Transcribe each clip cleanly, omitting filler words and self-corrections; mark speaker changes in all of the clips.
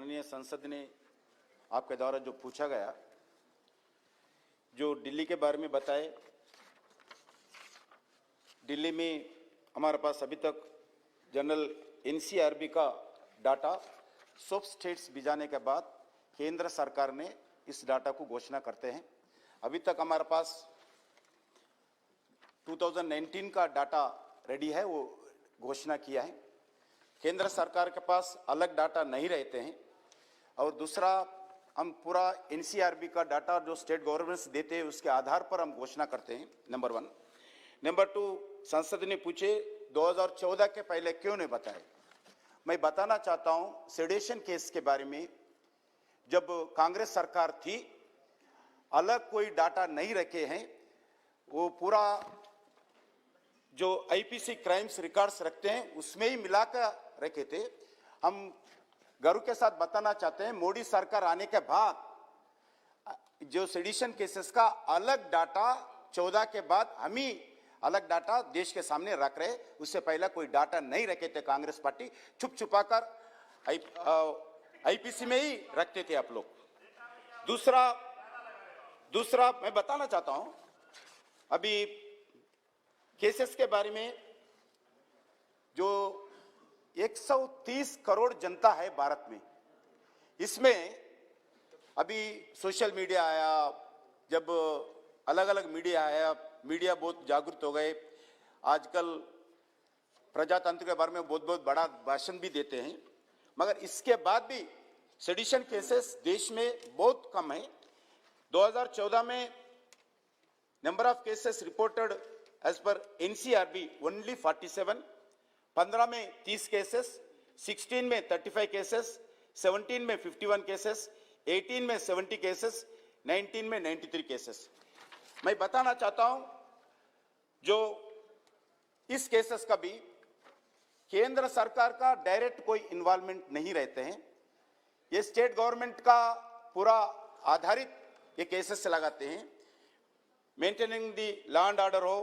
Speaker 1: माननीय संसद ने आपके द्वारा जो पूछा गया, जो दिल्ली के बारे में बताए, दिल्ली में हमारे पास अभी तक जनरल एनसीआरबी का डाटा सब स्टेट्स भिजाने के बाद केंद्र सरकार ने इस डाटा को घोषणा करते हैं। अभी तक हमारे पास 2019 का डाटा रेडी है, वो घोषणा किया है। केंद्र सरकार के पास अलग डाटा नहीं रहते हैं। और दूसरा, हम पूरा एनसीआरबी का डाटा जो स्टेट गवर्नमेंट्स देते हैं उसके आधार पर हम घोषणा करते हैं, नंबर 1। नंबर 2, संसद ने पूछे 2014 के पहले क्यों नहीं बताए। मैं बताना चाहता हूं, सेडेशन केस के बारे में जब कांग्रेस सरकार थी, अलग कोई डाटा नहीं रखे हैं। वो पूरा जो आईपीसी क्राइम्स रिकॉर्ड्स रखते हैं उसमें ही मिलाकर रखे थे। हम गर्व के साथ बताना चाहते हैं, मोदी सरकार आने के बाद जो सेडिशन केसेस का अलग डाटा 14 के बाद हम ही अलग डाटा देश के सामने रख रहे। उससे पहले कोई डाटा नहीं रखे थे। कांग्रेस पार्टी छुप छुपाकर आईपीसी में ही रखते थे आप लोग। दूसरा मैं बताना चाहता हूं, अभी केसेस के बारे में जो 130 करोड़ जनता है भारत में, इसमें अभी सोशल मीडिया आया, जब अलग अलग मीडिया आया, मीडिया बहुत जागरूक हो गए। आजकल प्रजातंत्र के बारे में बहुत बड़ा भाषण भी देते हैं, मगर इसके बाद भी सेडिशन केसेस देश में बहुत कम है। 2014 में number of cases reported as per NCRB only 47, 15 में 30 केसेस, 16 में 35 केसेस, 17 में 51 केसेस, 18 में 70 केसेस, 19 में 93 केसेस। मैं बताना चाहता हूं, जो इस केसेस का भी केंद्र सरकार का डायरेक्ट कोई इन्वॉल्वमेंट नहीं रहते हैं। ये स्टेट गवर्नमेंट का पूरा आधारित ये केसेस लगाते हैं। Maintaining the law and order हो,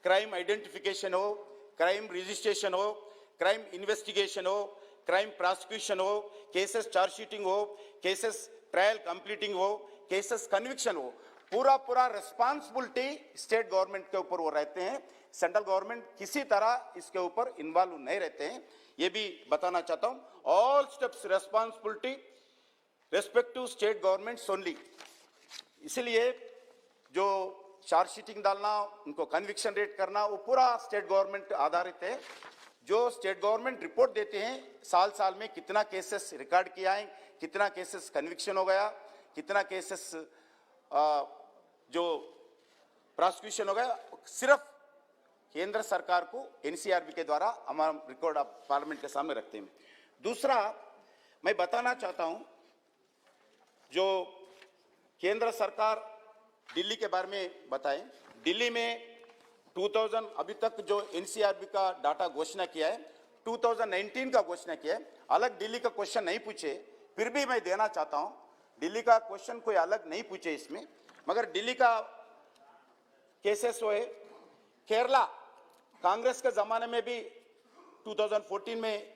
Speaker 1: क्राइम आइडेंटिफिकेशन हो, क्राइम रजिस्ट्रेशन हो, क्राइम इन्वेस्टिगेशन हो, क्राइम प्रोसिक्यूशन हो, केसेस चार्जशीटिंग हो, केसेस ट्रायल कंप्लीटिंग हो, केसेस कन्विक्शन हो, पूरा रिस्पांसिबिलिटी स्टेट गवर्नमेंट के ऊपर वो रहते हैं। सेंट्रल गवर्नमेंट किसी तरह इसके ऊपर इन्वॉल्व नहीं रहते हैं। ये भी बताना चाहता हूं, all steps responsibility respective state governments only. इसलिए जो चार्जशीटिंग डालना, उनको कन्विक्शन रेट करना, वो पूरा स्टेट गवर्नमेंट आधारित है। जो स्टेट गवर्नमेंट रिपोर्ट देते हैं साल में कितना केसेस रिकॉर्ड किया है, कितना केसेस कन्विक्शन हो गया, कितना केसेस जो प्रोसिक्यूशन हो गया, सिर्फ केंद्र सरकार को एनसीआरबी के द्वारा हमारा रिकॉर्ड आप पार्लियामेंट के सामने रखते हैं। दूसरा, मैं बताना चाहता हूं, जो केंद्र सरकार दिल्ली के बारे में बताएं। दिल्ली में 2000 अभी तक जो एनसीआरबी का डाटा घोषणा किया है, 2019 का घोषणा किया है। अलग दिल्ली का क्वेश्चन नहीं पूछे, फिर भी मैं देना चाहता हूं, दिल्ली का क्वेश्चन कोई अलग नहीं पूछे इसमें, मगर दिल्ली का केसेस हुए। केरला कांग्रेस के जमाने में भी 2014 में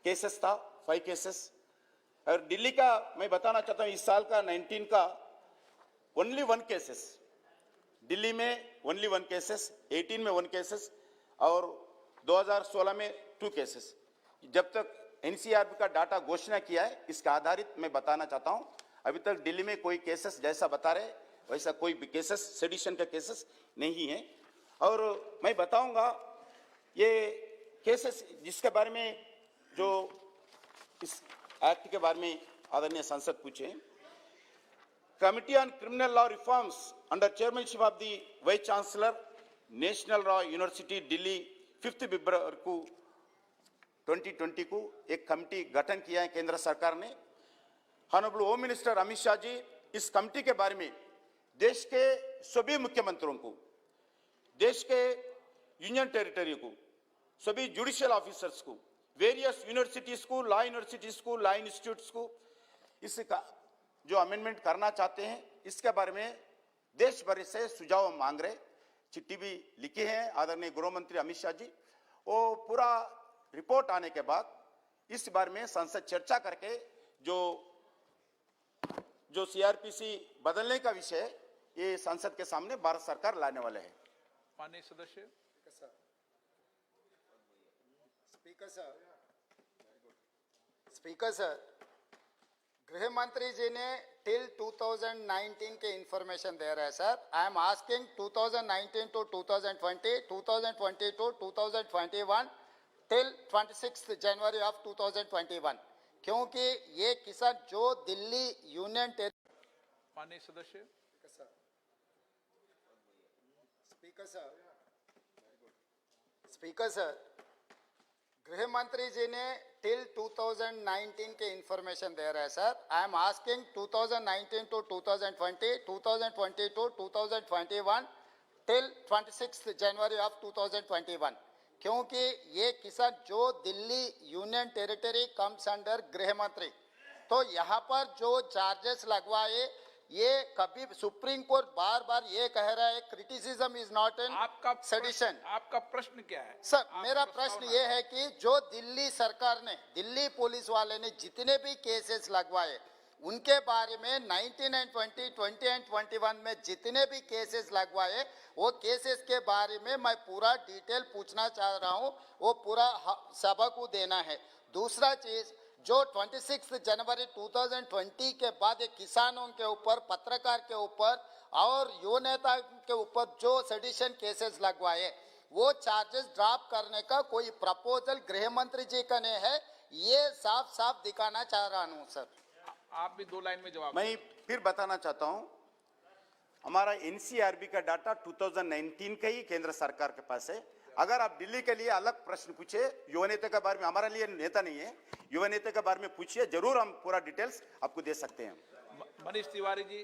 Speaker 1: केसेस था, 5 केसेस। और दिल्ली का मैं बताना चाहता हूं, इस साल का 19 का ओनली 1 केसेस, दिल्ली में ओनली 1 केसेस, 18 में 1 केसेस और 2016 में 2 केसेस। जब तक एनसीआरबी का डाटा घोषणा किया है, इसका आधारित मैं बताना चाहता हूं, अभी तक दिल्ली में कोई केसेस जैसा बता रहे वैसा कोई भी केसेस सेडिशन का केसेस नहीं है। और मैं बताऊंगा ये केसेस जिसके बारे में, जो इस एक्ट के बारे में आदरणीय सांसद पूछे। Committee on criminal law reforms under chairmanship of the vice chancellor, national law university Delhi, 5 फरवरी को 2020 को एक कमिटी गठन किया है केंद्र सरकार ने। Honourable home minister Amit Shah ji इस कमिटी के बारे में देश के सभी मुख्यमंत्रियों को, देश के यूनियन टेरिटरी को, सभी जुडिशियल ऑफिसर्स को, वेरियस यूनिवर्सिटीज को, लॉ यूनिवर्सिटीज को, लॉ इंस्टीट्यूट्स को इसका जो अमेंडमेंट करना चाहते हैं, इसके बारे में देश भर से सुझाव मांग रहे। चिट्ठी भी लिखी है आदरणीय गृह मंत्री अमित शाह जी। वो पूरा रिपोर्ट आने के बाद इस बारे में संसद चर्चा करके जो सीआरपीसी बदलने का विषय है, ये संसद के सामने भारत सरकार लाने वाले हैं।
Speaker 2: माननीय सदस्य।
Speaker 3: स्पीकर सर, गृह मंत्री जी ने टिल 2019 के इंफॉर्मेशन दे रहे हैं sir. I am asking 2019 to 2020, 2020 to 2021 till 26 January of 2021, क्योंकि ये किसान जो दिल्ली यूनियन
Speaker 2: माननीय सदस्य।
Speaker 3: स्पीकर सर, गृह मंत्री जी ने टिल 2019 के इंफॉर्मेशन दे रहे हैं sir. I am asking 2019 to 2020, 2020 to 2021 till 26 January of 2021, क्योंकि ये किसान जो Delhi union territory comes under गृह मंत्री, तो यहाँ पर जो चार्जेस लगवाए, ये कभी सुप्रीम कोर्ट बार बार ये कह रहा है criticism is not an sedition.
Speaker 2: आपका प्रश्न क्या है
Speaker 3: सर? मेरा प्रश्न ये है कि जो दिल्ली सरकार ने, दिल्ली पुलिस वाले ने जितने भी केसेस लगवाए, उनके बारे में 19 एंड 20, 20 एंड 21 में जितने भी केसेस लगवाए, वो केसेस के बारे में मैं पूरा डिटेल पूछना चाह रहा हूँ, वो पूरा सभा को देना है। दूसरा चीज, जो 26 जनवरी 2020 के बाद किसानों के ऊपर, पत्रकार के ऊपर और युवा नेता के ऊपर जो सेडिशन केसेस लगवाए, वो चार्जेस ड्रॉप करने का कोई प्रपोजल गृह मंत्री जी का नहीं है, ये साफ साफ दिखाना चाह रहा हूँ सर।
Speaker 2: आप भी 2 लाइन में जवाब।
Speaker 1: मैं फिर बताना चाहता हूं, हमारा एनसीआरबी का डाटा 2019 का ही केंद्र सरकार के पास है। अगर आप दिल्ली के लिए अलग प्रश्न पूछे, युवा नेता के बारे में, हमारे लिए नेता नहीं है, युवा नेता के बारे में पूछिए, जरूर हम पूरा डिटेल्स आपको दे सकते हैं।
Speaker 2: मनीष तिवारी जी।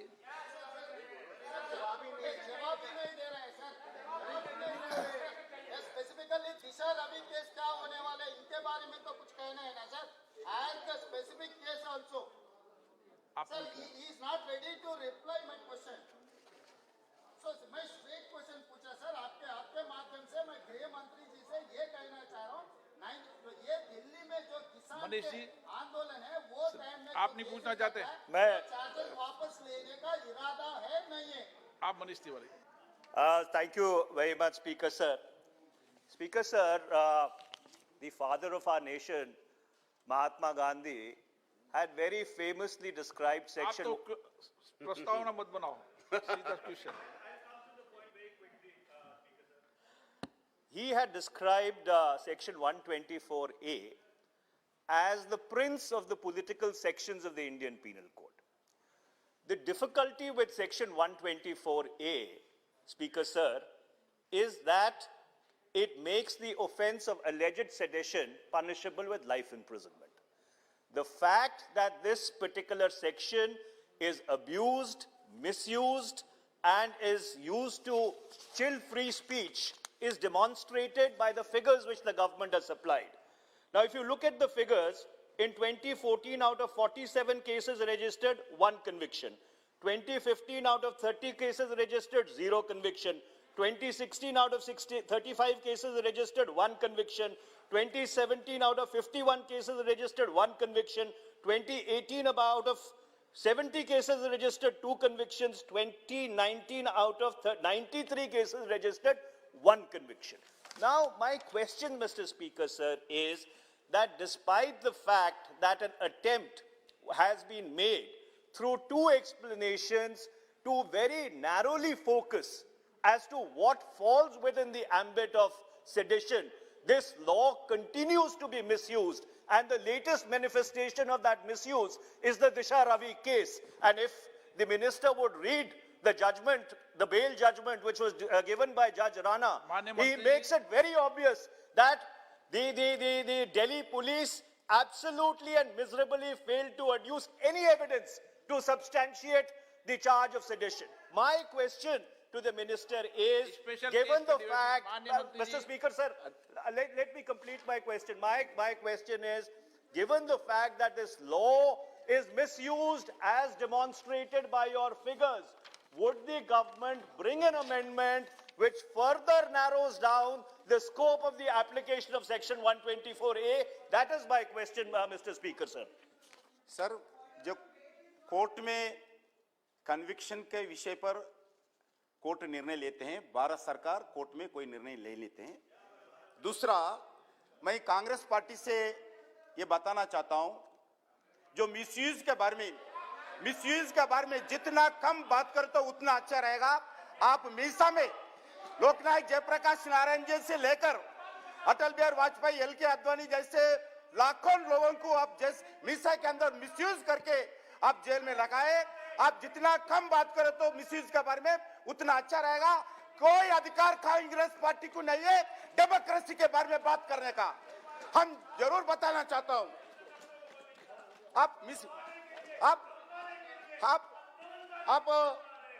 Speaker 3: स्पेसिफिकली दिशा रवि केस क्या होने वाले, इनके बारे में तो कुछ कहना है ना sir? And the specific case also sir, he is not ready to reply my question. So मैं स्ट्रेट क्वेश्चन पूछा सर, आपके माध्यम से मैं गृह मंत्री जी से ये कहना चाह रहा हूँ, ये दिल्ली में जो किसान के आंदोलन है, वो टाइम में
Speaker 2: आप नहीं पूछना चाहते?
Speaker 3: मैं चार्जर वापस लेने का इरादा है नहीं है?
Speaker 2: आप Manish Tiwari.
Speaker 4: Thank you very much, Speaker Sir. Speaker Sir, the father of our nation, Mahatma Gandhi, had very famously described
Speaker 2: आप
Speaker 4: section.
Speaker 2: तो प्रस्तावना मत बनाओ, सीधा question.
Speaker 4: He had described section 124A as the prince of the political sections of the Indian Penal Code. The difficulty with section 124A, Speaker Sir, is that it makes the offense of alleged sedition punishable with life imprisonment. The fact that this particular section is abused, misused, and is used to chill free speech is demonstrated by the figures which the government has supplied. Now, if you look at the figures, in 2014, out of 47 cases registered, 1 conviction. 2015, out of 30 cases registered, 0 conviction. 2016, out of 35 cases registered, 1 conviction. 2017, out of 51 cases registered, 1 conviction. 2018, out of 70 cases registered, 2 convictions. 2019, out of 93 cases registered, 1 conviction. Now, my question, Mr. Speaker, sir, is that despite the fact that an attempt has been made through 2 explanations to very narrowly focus as to what falls within the ambit of sedition, this law continues to be misused, and the latest manifestation of that misuse is the Disha Ravi case. And if the minister would read the judgment, the bail judgment which was given by Judge Rana, he makes it very obvious that the Delhi police absolutely and miserably failed to adduce any evidence to substantiate the charge of sedition. My question to the minister is, given the fact, Mr. Speaker, sir, let me complete my question. My question is, given the fact that this law is misused as demonstrated by your figures, would the government bring an amendment which further narrows down the scope of the application of section 124A? That is my question, Mr. Speaker, sir.
Speaker 1: Sir, जो court में conviction के विषय पर court निर्णय लेते हैं, भारत सरकार court में कोई निर्णय ले लेते हैं। दूसरा, मैं कांग्रेस पार्टी से ये बताना चाहता हूं, जो मिसयूज के बारे में जितना कम बात करो तो उतना अच्छा रहेगा। आप मीसा में लोकनायक जयप्रकाश नारायण जी से लेकर अटल बिहारी वाजपेयी, एल.के. आडवाणी जैसे लाखों लोगों को आप मीसा के अंदर मिसयूज करके आप जेल में लगाए। आप जितना कम बात करो तो मिसयूज के बारे में उतना अच्छा रहेगा। कोई अधिकार कांग्रेस पार्टी को नहीं है डेमोक्रेसी के बारे में बात करने का। हम जरूर बताना चाहता हूं, आप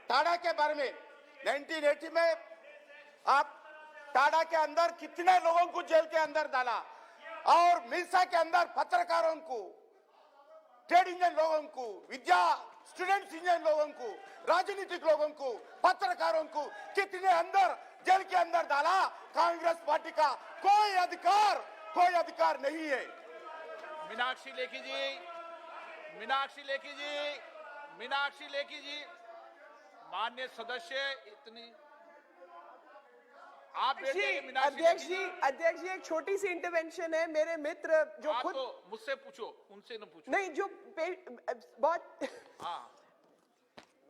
Speaker 1: टाडा के बारे में 1980 में आप टाडा के अंदर कितने लोगों को जेल के अंदर डाला, और मीसा के अंदर पत्रकारों को, ट्रेड यूनियन लोगों को, स्टूडेंट्स यूनियन लोगों को, राजनीतिक लोगों को, पत्रकारों को कितने अंदर जेल के अंदर डाला। कांग्रेस पार्टी का कोई अधिकार नहीं है।
Speaker 2: मीनाक्षी लेखी जी, मान्य सदस्य, इतनी आप बैठ जाइए।
Speaker 5: अध्यक्ष जी एक छोटी सी इंटरवेंशन है। मेरे मित्र जो
Speaker 2: आप
Speaker 5: खुद
Speaker 2: तो मुझसे पूछो, उनसे न पूछो।
Speaker 5: नहीं, जो बहुत
Speaker 2: हाँ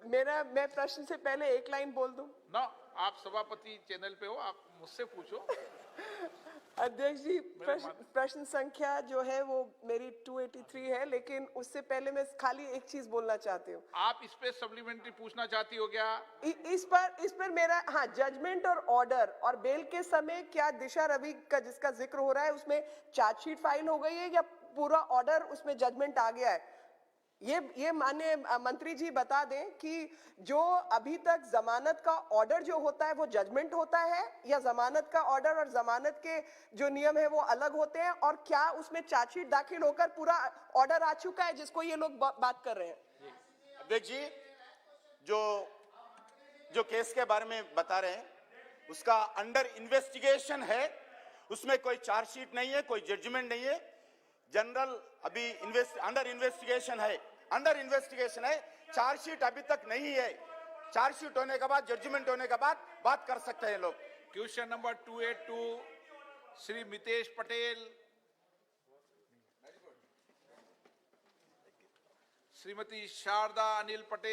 Speaker 5: मैं प्रश्न से पहले एक लाइन बोल दूं।
Speaker 2: ना, आप सभापति चैनल पे हो, आप मुझसे पूछो।
Speaker 5: अध्यक्ष जी, प्रश्न संख्या जो है वो मेरी 283 है, लेकिन उससे पहले मैं खाली एक चीज बोलना चाहती हूँ।
Speaker 2: आप इस पे सप्लीमेंट्री पूछना चाहती हो क्या?
Speaker 5: इस पर मेरा, हाँ, जजमेंट और ऑर्डर और बेल के समय क्या दिशा रवि का जिसका जिक्र हो रहा है उसमें चार्जशीट फाइल हो गई है या पूरा ऑर्डर उसमें जजमेंट आ गया है? ये माननीय मंत्री जी बता दें कि जो अभी तक जमानत का ऑर्डर जो होता है वो जजमेंट होता है, या जमानत का ऑर्डर और जमानत के जो नियम है वो अलग होते हैं, और क्या उसमें चार्जशीट दाखिल होकर पूरा ऑर्डर आ चुका है जिसको ये लोग बात कर रहे हैं?
Speaker 1: अध्यक्ष जी, जो केस के बारे में बता रहे हैं उसका अंडर इन्वेस्टिगेशन है, उसमें कोई चार्जशीट नहीं है, कोई जजमेंट नहीं है। जनरल अभी अंडर इन्वेस्टिगेशन है, चार्जशीट अभी तक नहीं है। चार्जशीट होने के बाद, जजमेंट होने के बाद बात कर सकते हैं लोग।
Speaker 2: Question number 282, Shri Mitesh Patel, Shrimati Sharda Anil Patel.